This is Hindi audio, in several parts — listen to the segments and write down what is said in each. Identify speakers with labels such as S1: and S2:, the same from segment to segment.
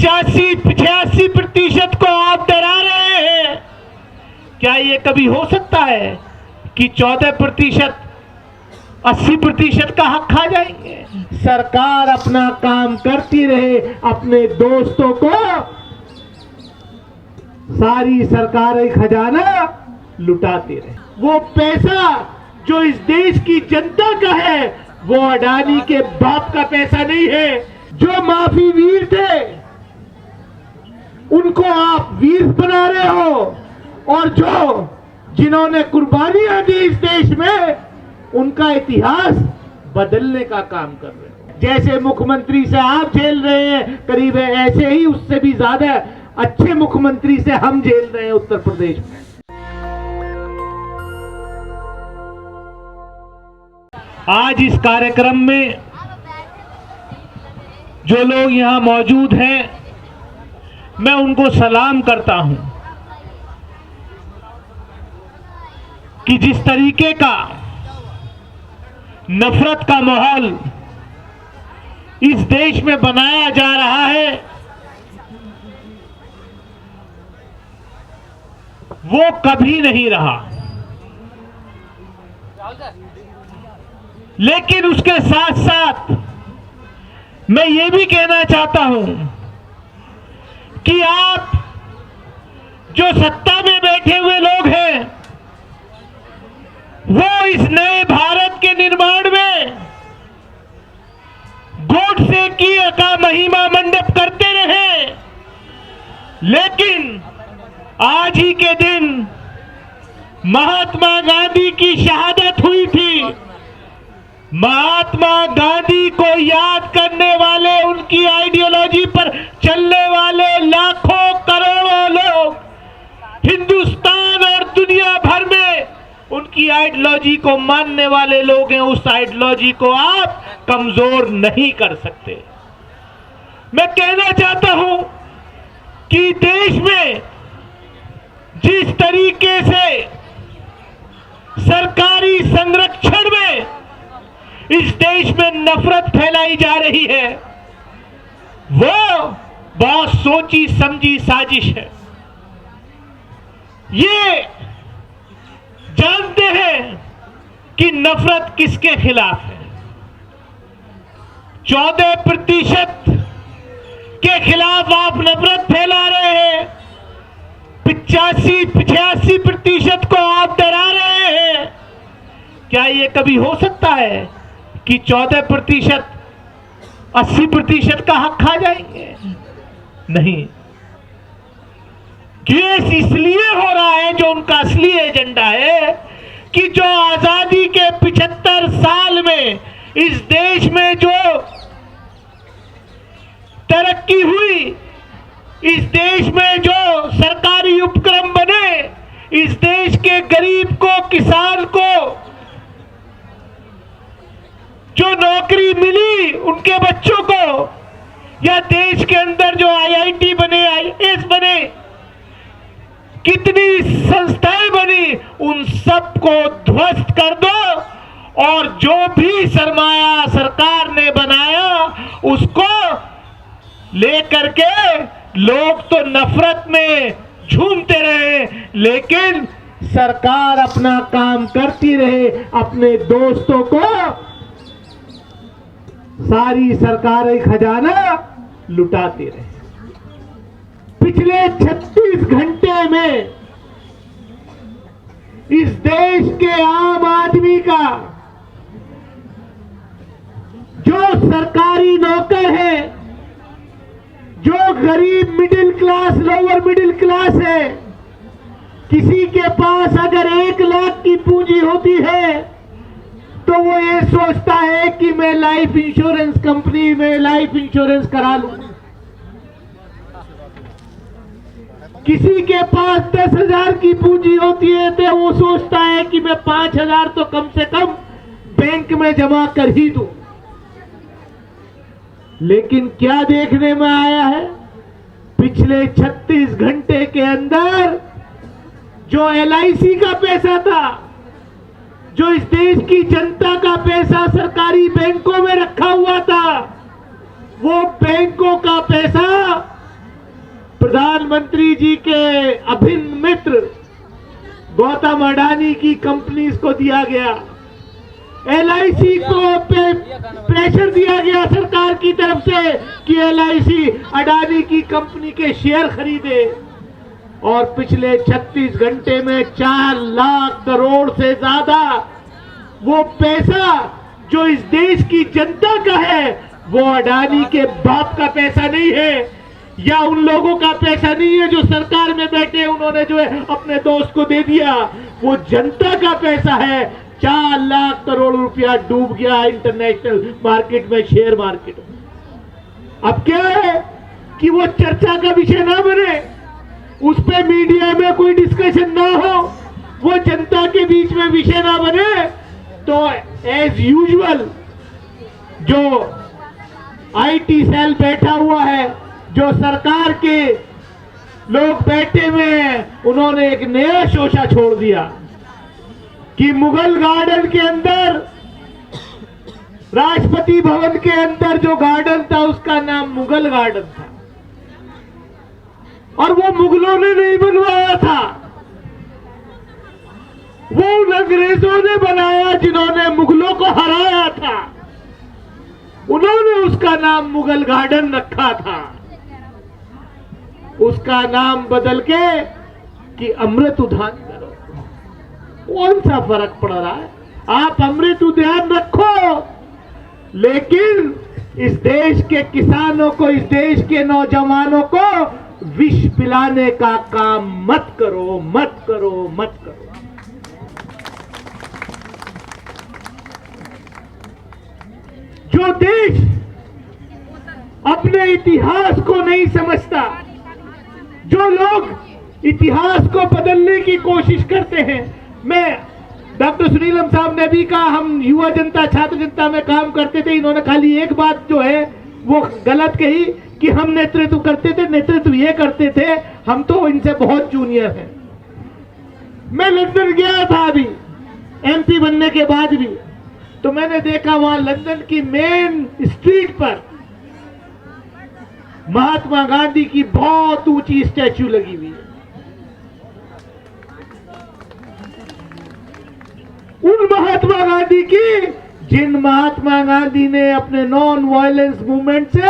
S1: 85-86% को आप डरा रहे हैं। क्या ये कभी हो सकता है कि 14% 80% का हक खा जाएंगे? सरकार अपना काम करती रहे, अपने दोस्तों को सारी सरकारी खजाना लुटाती रहे। वो पैसा जो इस देश की जनता का है वो अडानी के बाप का पैसा नहीं है। जो माफी वीर थे उनको आप वीर बना रहे हो, और जिन्होंने कुर्बानियां दी इस देश में उनका इतिहास बदलने का काम कर रहे हो। जैसे मुख्यमंत्री से आप झेल रहे हैं करीब है, ऐसे ही उससे भी ज्यादा अच्छे मुख्यमंत्री से हम झेल रहे हैं उत्तर प्रदेश में। आज इस कार्यक्रम में जो लोग यहां मौजूद हैं मैं उनको सलाम करता हूं कि जिस तरीके का नफरत का माहौल इस देश में बनाया जा रहा है वो कभी नहीं रहा। लेकिन उसके साथ साथ मैं ये भी कहना चाहता हूं कि आप जो सत्ता में बैठे हुए लोग हैं वो इस नए भारत के निर्माण में गोडसे की का महिमा मंडप करते रहे, लेकिन आज ही के दिन महात्मा गांधी की शहादत हुई थी। महात्मा गांधी को याद करने वाले, उनकी आइडियोलॉजी पर चलने वाले लाखों करोड़ों लोग हिंदुस्तान और दुनिया भर में उनकी आइडियोलॉजी को मानने वाले लोग हैं। उस आइडियोलॉजी को आप कमजोर नहीं कर सकते। मैं कहना चाहता हूं कि देश में जिस तरीके से सरकारी संरक्षण में इस देश में नफरत फैलाई जा रही है वो बहुत सोची समझी साजिश है। ये जानते हैं कि नफरत किसके खिलाफ है। 14% के खिलाफ आप नफरत फैला रहे हैं, 85-86% को आप डरा रहे हैं। क्या ये कभी हो सकता है कि 14% 80% का हक खा जाएंगे? नहीं। केस इसलिए हो रहा है, जो उनका असली एजेंडा है कि जो आजादी के 75 साल में इस देश में जो तरक्की हुई, इस देश में जो सरकारी उपक्रम बने, इस देश के गरीब को, किसान को जो नौकरी मिली, उनके बच्चों को, या देश के अंदर जो आईआईटी बने, आईएएस बने, कितनी संस्थाएं बनी, उन सबको ध्वस्त कर दो और जो भी सरमाया सरकार ने बनाया उसको लेकर के लोग तो नफरत में झूमते रहे, लेकिन सरकार अपना काम करती रहे, अपने दोस्तों को सारी सरकारी खजाना लुटाती रहे। पिछले 36 घंटे में इस देश के आम आदमी का, जो सरकारी नौकर है, जो गरीब middle class, lower middle class है, किसी के पास अगर 1 लाख की पूंजी होती है तो वो ये सोचता है कि मैं लाइफ इंश्योरेंस कंपनी में लाइफ इंश्योरेंस करा लूं। किसी के पास 10,000 की पूंजी होती है तो वो सोचता है कि मैं 5,000 तो कम से कम बैंक में जमा कर ही दूं। लेकिन क्या देखने में आया है, पिछले 36 घंटे के अंदर जो एलआईसी का पैसा था, जो इस देश की जनता का पैसा सरकारी बैंकों में रखा हुआ था, वो बैंकों का पैसा प्रधानमंत्री जी के अभिन्न मित्र गौतम अडानी की कंपनीज को दिया गया। LIC को प्रेशर दिया गया सरकार की तरफ से कि LIC अडानी की कंपनी के शेयर खरीदे, और पिछले 36 घंटे में 4 लाख करोड़ से ज्यादा वो पैसा जो इस देश की जनता का है, वो अडानी के बाप का पैसा नहीं है, या उन लोगों का पैसा नहीं है जो सरकार में बैठे उन्होंने जो है अपने दोस्त को दे दिया। वो जनता का पैसा है। 4 लाख करोड़ रुपया डूब गया इंटरनेशनल मार्केट में, शेयर मार्केट में। अब क्या है कि वो चर्चा का विषय ना बने, उस पे मीडिया में कोई डिस्कशन ना हो, वो जनता के बीच में विषय ना बने, तो एज यूजुअल जो IT सेल बैठा हुआ है, जो सरकार के लोग बैठे हुए हैं, उन्होंने एक नया शोषा छोड़ दिया कि मुगल गार्डन के अंदर, राष्ट्रपति भवन के अंदर जो गार्डन था उसका नाम मुगल गार्डन था, और वो मुगलों ने नहीं बनवाया था, वो उन अंग्रेजों ने बनाया जिन्होंने मुगलों को हराया था। उन्होंने उसका नाम मुगल गार्डन रखा था। उसका नाम बदल के कि अमृत उद्यान करो। कौन सा फर्क पड़ रहा है? आप अमृत उद्यान रखो, लेकिन इस देश के किसानों को, इस देश के नौजवानों को विष पिलाने का काम मत करो, मत करो, मत करो। जो देश अपने इतिहास को नहीं समझता, जो लोग इतिहास को बदलने की कोशिश करते हैं, मैं डॉक्टर सुनीलम साहब ने भी कहा, हम युवा जनता, छात्र जनता में काम करते थे, इन्होंने खाली एक बात जो है वो गलत कही कि हम नेतृत्व करते थे, नेतृत्व ये करते थे, हम तो इनसे बहुत जूनियर हैं। मैं लंदन गया था अभी MP बनने के बाद भी, तो मैंने देखा वहां लंदन की मेन स्ट्रीट पर महात्मा गांधी की बहुत ऊंची स्टैच्यू लगी हुई है। उन महात्मा गांधी की, जिन महात्मा गांधी ने अपने नॉन वायलेंस मूवमेंट से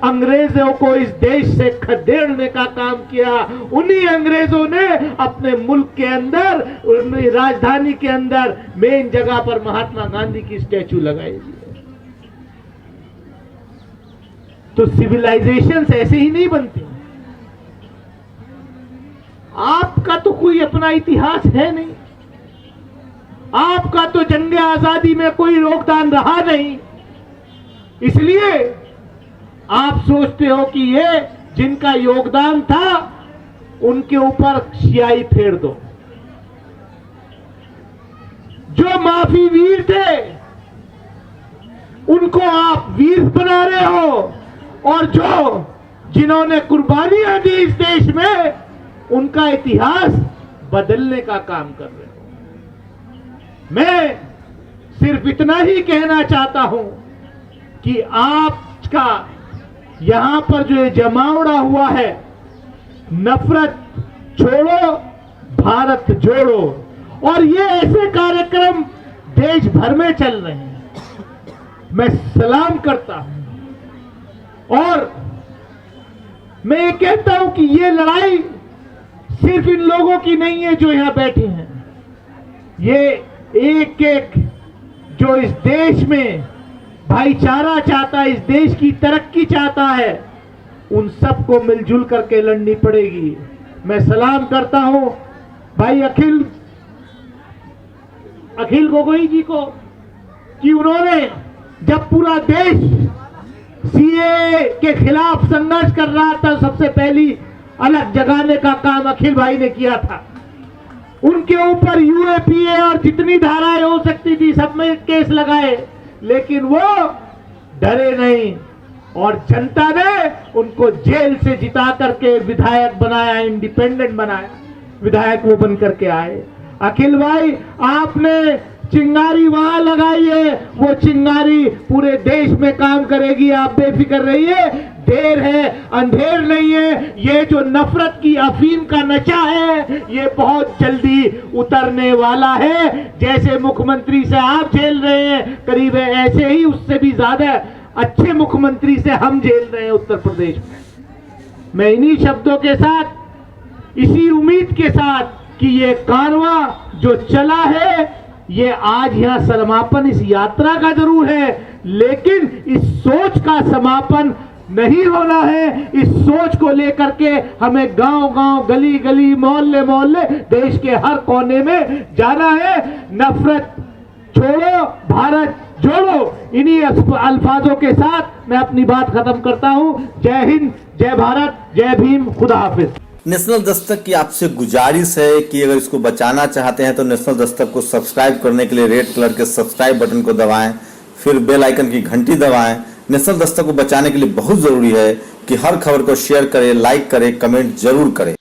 S1: अंग्रेजों को इस देश से खदेड़ने का काम किया, उन्हीं अंग्रेजों ने अपने मुल्क के अंदर, राजधानी के अंदर मेन जगह पर महात्मा गांधी की स्टैच्यू लगाई थी। तो सिविलाइजेशन ऐसे ही नहीं बनती। आपका तो कोई अपना इतिहास है नहीं, आपका तो जंग आजादी में कोई योगदान रहा नहीं, इसलिए आप सोचते हो कि ये जिनका योगदान था उनके ऊपर स्याही फेर दो। जो माफी वीर थे उनको आप वीर बना रहे हो, और जो जिन्होंने कुर्बानियां दी इस देश में, उनका इतिहास बदलने का काम कर रहे हो। मैं सिर्फ इतना ही कहना चाहता हूं कि आपका यहां पर जो ये जमावड़ा हुआ है, नफरत छोड़ो, भारत जोड़ो, और ये ऐसे कार्यक्रम देश भर में चल रहे हैं, मैं सलाम करता हूं। और मैं ये कहता हूं कि ये लड़ाई सिर्फ इन लोगों की नहीं है जो यहां बैठे हैं, ये एक एक जो इस देश में भाईचारा चाहता है, इस देश की तरक्की चाहता है, उन सबको मिलजुल करके लड़नी पड़ेगी। मैं सलाम करता हूं भाई अखिल गोगोई जी को कि उन्होंने जब पूरा देश CAA के खिलाफ संघर्ष कर रहा था, सबसे पहली अलग जगाने का काम अखिल भाई ने किया था। उनके ऊपर UAPA और जितनी धाराएं हो सकती थी सब में केस लगाए, लेकिन वो डरे नहीं, और जनता ने उनको जेल से जिता करके विधायक बनाया, इंडिपेंडेंट बनाया, विधायक वो बन करके आए। अखिल भाई, आपने चिंगारी वहां लगाइए, वो चिंगारी पूरे देश में काम करेगी, आप बेफिक्र रहिए। देर है अंधेर नहीं है। ये जो नफरत की अफीम का नशा है ये बहुत जल्दी उतरने वाला है। जैसे मुख्यमंत्री से आप झेल रहे हैं, करीब ऐसे ही उससे भी ज्यादा अच्छे मुख्यमंत्री से हम झेल रहे हैं उत्तर प्रदेश में। मैं इन्हीं शब्दों के साथ, इसी उम्मीद के साथ कि ये कारवां जो चला है ये आज यहां समापन इस यात्रा का जरूर है, लेकिन इस सोच का समापन नहीं होना है। इस सोच को लेकर के हमें गांव-गांव, गली-गली, मोहल्ले-मोहल्ले, देश के हर कोने में जाना है। नफरत छोड़ो, भारत जोड़ो। इन्हीं अल्फाजों के साथ मैं अपनी बात खत्म करता हूं। जय हिंद, जय भारत, जय भीम, खुदा हाफिज।
S2: नेशनल दस्तक की आपसे गुजारिश है कि अगर इसको बचाना चाहते हैं तो नेशनल दस्तक को सब्सक्राइब करने के लिए रेड कलर के सब्सक्राइब बटन को दबाएं, फिर बेल आइकन की घंटी दबाएं। नेशनल दस्तक को बचाने के लिए बहुत जरूरी है कि हर खबर को शेयर करें, लाइक करें, कमेंट जरूर करें।